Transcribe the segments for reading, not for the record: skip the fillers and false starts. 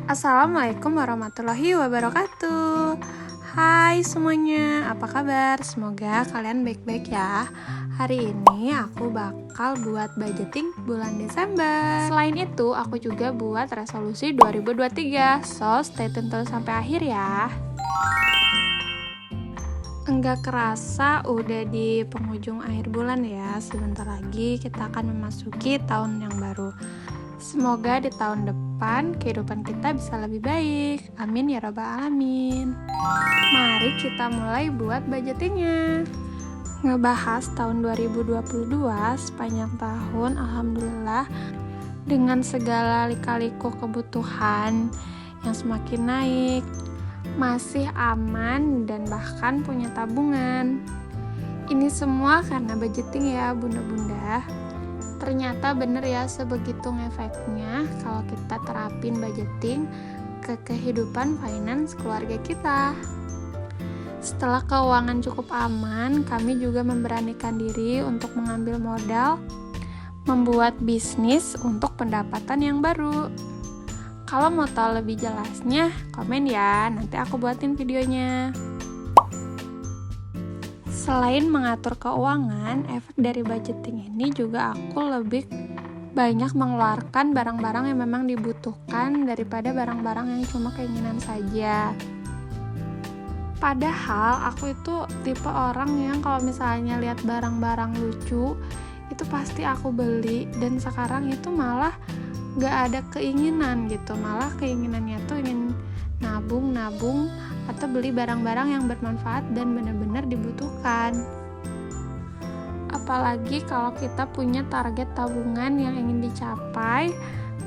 Assalamualaikum warahmatullahi wabarakatuh. Hai semuanya, apa kabar? Semoga kalian baik-baik ya. Hari ini aku bakal buat budgeting bulan Desember. Selain itu, aku juga buat resolusi 2023. So, stay tune terus sampai akhir ya. Enggak kerasa udah di penghujung akhir bulan ya. Sebentar lagi kita akan memasuki tahun yang baru. Semoga di tahun depan kehidupan kita bisa lebih baik. Amin ya rabbal alamin. Mari kita mulai buat budgetingnya. Ngebahas tahun 2022, sepanjang tahun alhamdulillah dengan segala lika-liku kebutuhan yang semakin naik, masih aman dan bahkan punya tabungan. Ini semua karena budgeting ya bunda-bunda. Ternyata bener ya sebegitu ngefeknya kalau kita terapin budgeting ke kehidupan finance keluarga kita. Setelah keuangan cukup aman, kami juga memberanikan diri untuk mengambil modal, membuat bisnis untuk pendapatan yang baru. Kalau mau tahu lebih jelasnya, komen ya, nanti aku buatin videonya. Selain mengatur keuangan, efek dari budgeting ini juga aku lebih banyak mengeluarkan barang-barang yang memang dibutuhkan daripada barang-barang yang cuma keinginan saja. Padahal aku itu tipe orang yang kalau misalnya lihat barang-barang lucu, itu pasti aku beli, dan sekarang itu malah gak ada keinginan gitu, malah keinginannya tuh ingin nabung atau beli barang-barang yang bermanfaat dan benar-benar dibutuhkan. Apalagi kalau kita punya target tabungan yang ingin dicapai,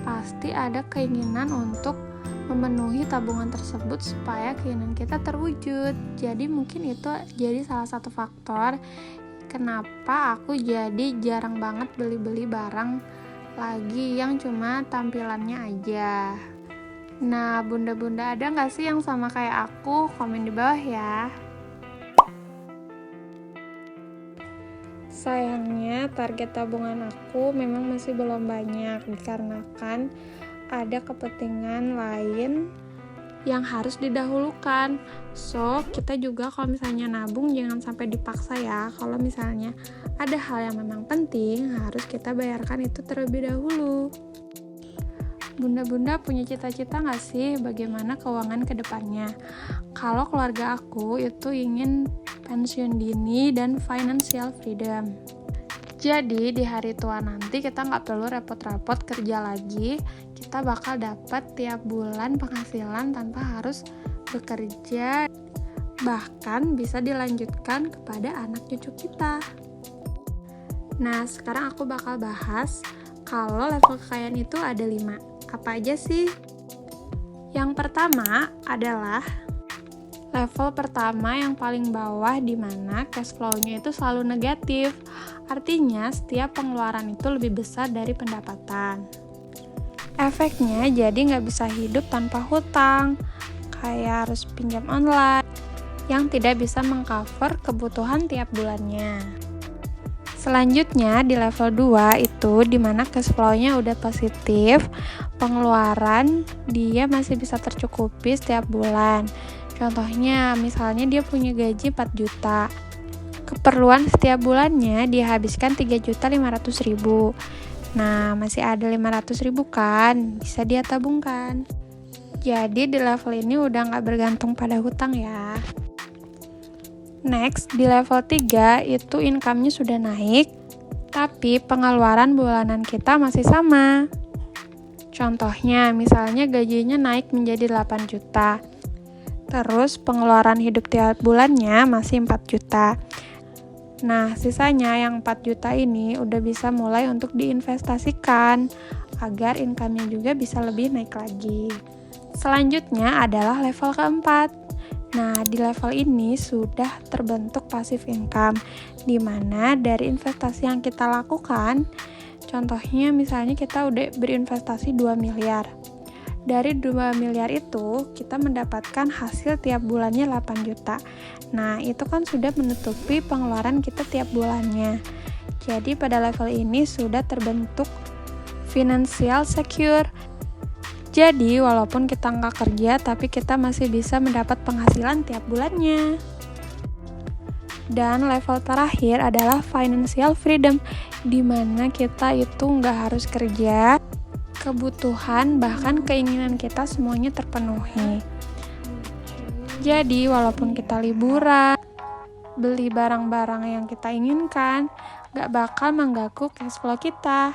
pasti ada keinginan untuk memenuhi tabungan tersebut supaya keinginan kita terwujud. Jadi mungkin itu jadi salah satu faktor kenapa aku jadi jarang banget beli-beli barang lagi yang cuma tampilannya aja. Nah, bunda-bunda ada nggak sih yang sama kayak aku? Komen di bawah ya. Sayangnya target tabungan aku memang masih belum banyak dikarenakan ada kepentingan lain yang harus didahulukan. So, kita juga kalau misalnya nabung jangan sampai dipaksa ya. Kalau misalnya ada hal yang memang penting, harus kita bayarkan itu terlebih dahulu. Bunda-bunda punya cita-cita nggak sih bagaimana keuangan ke depannya? Kalau keluarga aku itu ingin pensiun dini dan financial freedom. Jadi di hari tua nanti kita nggak perlu repot-repot kerja lagi. Kita bakal dapat tiap bulan penghasilan tanpa harus bekerja. Bahkan bisa dilanjutkan kepada anak cucu kita. Nah, sekarang aku bakal bahas kalau level kekayaan itu ada 5. Apa aja sih? Yang pertama adalah level pertama yang paling bawah, di mana cash flow-nya itu selalu negatif. Artinya setiap pengeluaran itu lebih besar dari pendapatan. Efeknya jadi nggak bisa hidup tanpa hutang, kayak harus pinjam online yang tidak bisa mengcover kebutuhan tiap bulannya. Selanjutnya di level 2 itu dimana cash flow-nya udah positif, pengeluaran dia masih bisa tercukupi setiap bulan. Contohnya misalnya dia punya gaji 4 juta. Keperluan setiap bulannya dia habiskan 3.500.000. Nah, masih ada 500.000 kan, bisa dia tabungkan. Jadi di level ini udah gak bergantung pada hutang ya. Next, di level 3 itu income-nya sudah naik, tapi pengeluaran bulanan kita masih sama. Contohnya, misalnya gajinya naik menjadi 8 juta. Terus pengeluaran hidup tiap bulannya masih 4 juta. Nah, sisanya yang 4 juta ini udah bisa mulai untuk diinvestasikan agar income-nya juga bisa lebih naik lagi. Selanjutnya adalah level keempat. Nah, di level ini sudah terbentuk passive income, di mana dari investasi yang kita lakukan, contohnya misalnya kita udah berinvestasi 2 miliar. Dari 2 miliar itu, kita mendapatkan hasil tiap bulannya 8 juta. Nah, itu kan sudah menutupi pengeluaran kita tiap bulannya. Jadi, pada level ini sudah terbentuk financial secure. Jadi walaupun kita nggak kerja, tapi kita masih bisa mendapat penghasilan tiap bulannya. Dan level terakhir adalah financial freedom, di mana kita itu nggak harus kerja, kebutuhan bahkan keinginan kita semuanya terpenuhi. Jadi walaupun kita liburan, beli barang-barang yang kita inginkan, nggak bakal mengganggu cash flow kita.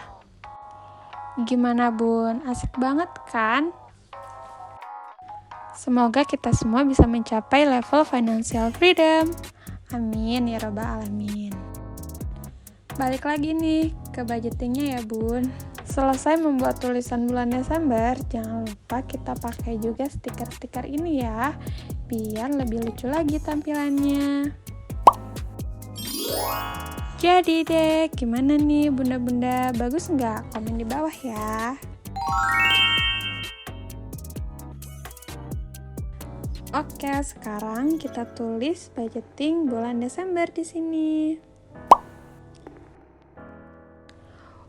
Gimana bun? Asik banget kan? Semoga kita semua bisa mencapai level financial freedom. Amin ya robbal alamin. Balik lagi nih ke budgetingnya ya bun. Selesai membuat tulisan bulan Desember, jangan lupa kita pakai juga stiker-stiker ini ya, biar lebih lucu lagi tampilannya. Jadi deh, gimana nih bunda-bunda, bagus nggak? Komen di bawah ya. Oke, sekarang kita tulis budgeting bulan Desember di sini.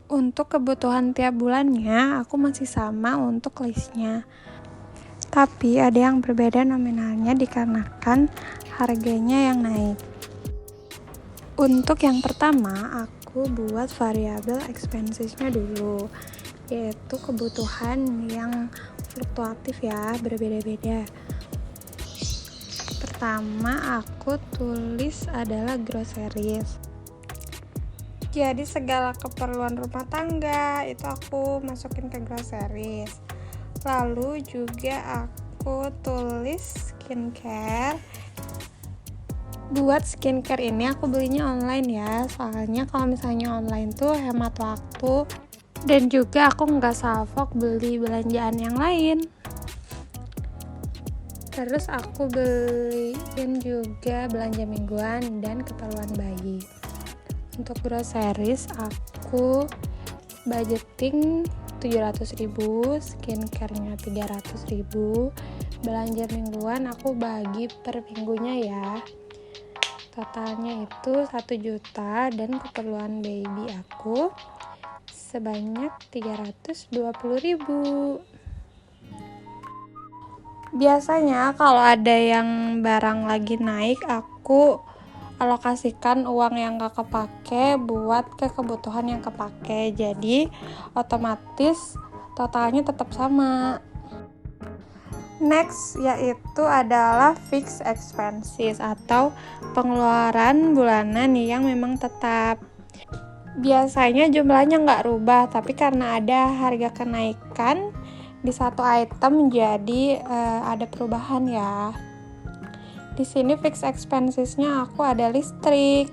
Untuk kebutuhan tiap bulannya, aku masih sama untuk listnya. Tapi ada yang berbeda nominalnya dikarenakan harganya yang naik. Untuk yang pertama, aku buat variabel expenses-nya dulu, yaitu kebutuhan yang fluktuatif ya, berbeda-beda. Pertama, aku tulis adalah groceries. Jadi segala keperluan rumah tangga itu aku masukin ke groceries. Lalu juga aku tulis skincare. Buat skincare ini aku belinya online ya, soalnya kalau misalnya online tuh hemat waktu dan juga aku nggak salfok beli belanjaan yang lain. Terus aku beliin juga belanja mingguan dan keperluan bayi. Untuk groceries aku budgeting 700.000, skincare-nya 300.000, belanja mingguan aku bagi per minggunya ya. Totalnya itu 1 juta dan keperluan baby aku sebanyak 320.000. Biasanya kalau ada yang barang lagi naik, aku alokasikan uang yang gak kepake buat ke kebutuhan yang kepake. Jadi otomatis totalnya tetap sama. Next yaitu adalah fixed expenses atau pengeluaran bulanan yang memang tetap. Biasanya jumlahnya nggak rubah, tapi karena ada harga kenaikan di satu item jadi ada perubahan ya. Di sini fixed expenses-nya aku ada listrik,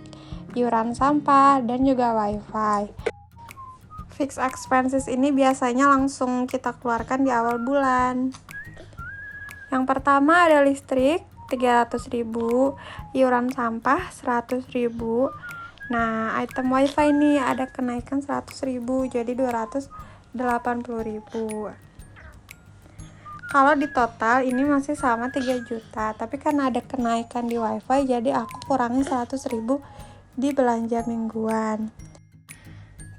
iuran sampah, dan juga wifi. Fixed expenses ini biasanya langsung kita keluarkan di awal bulan. Yang pertama ada listrik 300.000, iuran sampah 100.000. Nah, item wifi nih ada kenaikan 100.000 jadi 280.000. Kalau di total ini masih sama 3 juta, tapi karena ada kenaikan di wifi jadi aku kurangin 100.000 di belanja mingguan.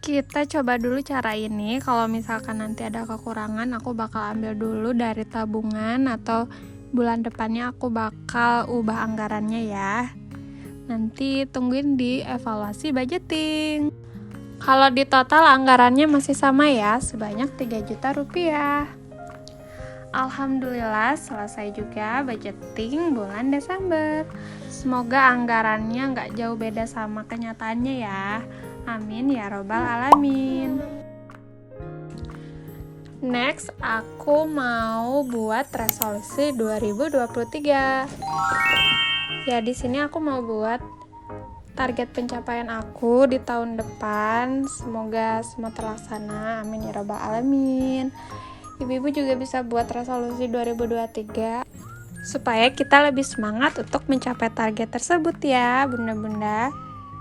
Kita coba dulu cara ini. Kalau misalkan nanti ada kekurangan, aku bakal ambil dulu dari tabungan atau bulan depannya aku bakal ubah anggarannya ya. Nanti tungguin di evaluasi budgeting. Kalau di total anggarannya masih sama ya, sebanyak 3 juta rupiah. Alhamdulillah selesai juga budgeting bulan Desember. Semoga anggarannya nggak jauh beda sama kenyataannya ya. Amin ya robbal alamin. Next, aku mau buat resolusi 2023. Ya, di sini aku mau buat target pencapaian aku di tahun depan. Semoga semua terlaksana. Amin ya robbal alamin. Ibu-ibu juga bisa buat resolusi 2023 supaya kita lebih semangat untuk mencapai target tersebut ya, bunda-bunda.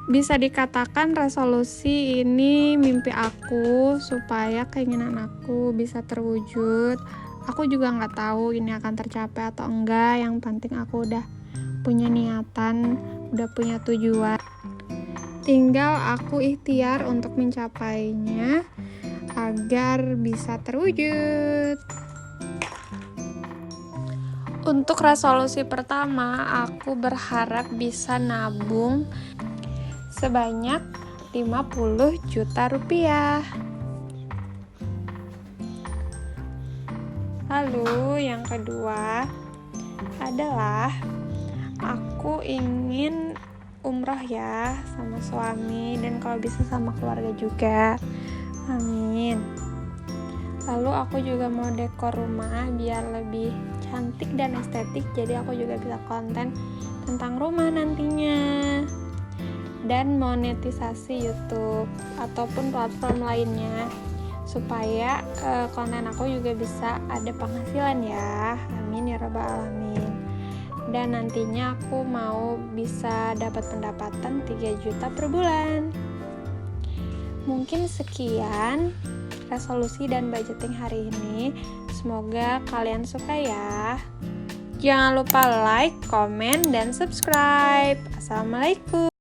Bisa dikatakan resolusi ini mimpi aku supaya keinginan aku bisa terwujud. Aku juga nggak tahu ini akan tercapai atau enggak. Yang penting aku udah punya niatan, udah punya tujuan. Tinggal aku ikhtiar untuk mencapainya agar bisa terwujud. Untuk resolusi pertama, aku berharap bisa nabung sebanyak 50 juta rupiah. Lalu yang kedua adalah aku ingin umroh ya sama suami, dan kalau bisa sama keluarga juga. Amin. Lalu aku juga mau dekor rumah biar lebih cantik dan estetik, jadi aku juga bisa konten tentang rumah nantinya. Dan monetisasi YouTube ataupun platform lainnya supaya konten aku juga bisa ada penghasilan ya. Amin ya rabbal alamin. Dan nantinya aku mau bisa dapat pendapatan 3 juta per bulan. Mungkin sekian resolusi dan budgeting hari ini. Semoga kalian suka ya. Jangan lupa like, komen, dan subscribe. Assalamualaikum.